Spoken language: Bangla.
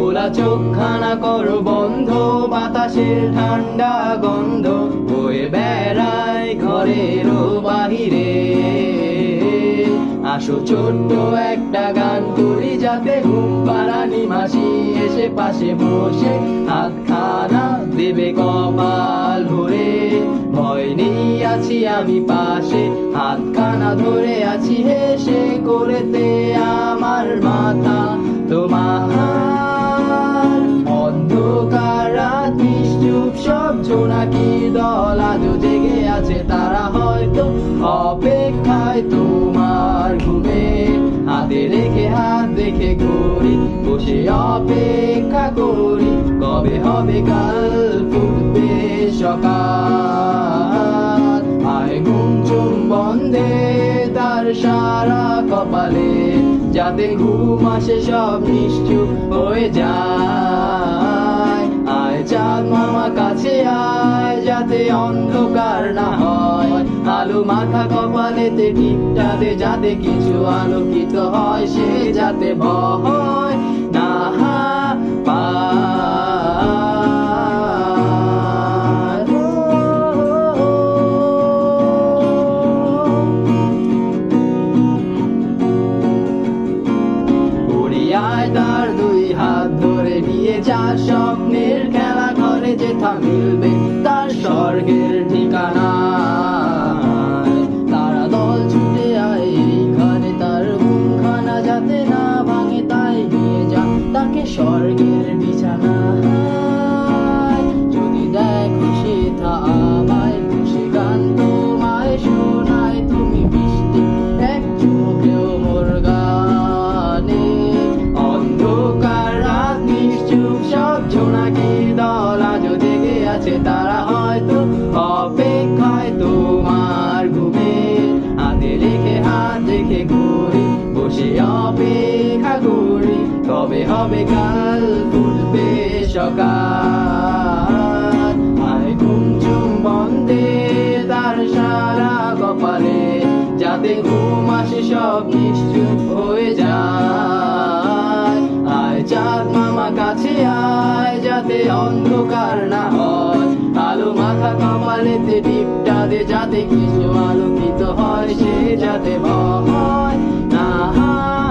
খোলা চোখখানা করো বন্ধ, বাতাসের ঠান্ডা গন্ধ বয়ে বেড়ায় ঘরের বাহিরে। আসো ছোট্ট একটা গান করি, যাতে ঘুম পাড়ানি মাসি এসে পাশে বসে হাতখানা দেবে কপাল ভরে। ভয় নেই আছি আমি পাশে, হাতখানা ধরে আছি হেসে করেতে আমার মাথা তোমার। অন্ধকার রাত নিশ্চুপ সব জোনাকির দল আজও জেগে আছে, তারা হয়তো অপেক্ষায় তোমার ঘুমে। হাতে রেখে হাত দেখে ঘড়ি বসে অপেক্ষা করি, কবে হবে কাল ফুটবে সকাল। আয় ঘুম চুম বন্ধে তার সারা কপালে, যাতে ঘুম আসে সব নিশ্চুপ হয়ে যায়। আয় চাঁদ মামা কাছে আয়, যাতে অন্ধকার না হয়। আলো মাখা কপালেতে টিপটা দে, যাতে কিছু আলোকিত হয়। সে যাতে ভয় না পায়। আয় তার দুই হাত ধরে নিয়ে যা, স্বপ্নের খেলা ঘরে যেথা মিলবে তার স্বর্গের ঠিকানা। তারা দল ছুটে আয় এইখানে, তার ঘুমখানা যাতে না ভাঙে, তাই নিয়ে যা তাকে স্বর্গের বিছানা। যদি দেখো সেথা আমায় বসে গান তোমায় শোনায়, তুমি বৃষ্টি এক চোখেও মোর গানে। অন্ধকার রাত নিশ্চুপ সব জোনাকির দল আজও জেগে আছে, তারা হয়তো অপেক্ষায় তোমার ঘুমে। হাতে রেখে হাত দেখে ঘড়ি বসে অপেক্ষা করি, কবে হবে কাল ফুটবে সকাল। আয় ঘুম চুম বন্ধে তার সারা কপালে, যাতে ঘুম আসে সব নিশ্চুপ হয়ে যায়। আয় চাঁদ মামা কাছে আয়, যাতে অন্ধকার না হয়। আলো মাখা কপালেতে টিপটা দে, যাতে কিছু আলোকিত হয়। সে যাতে ভয় না হয়।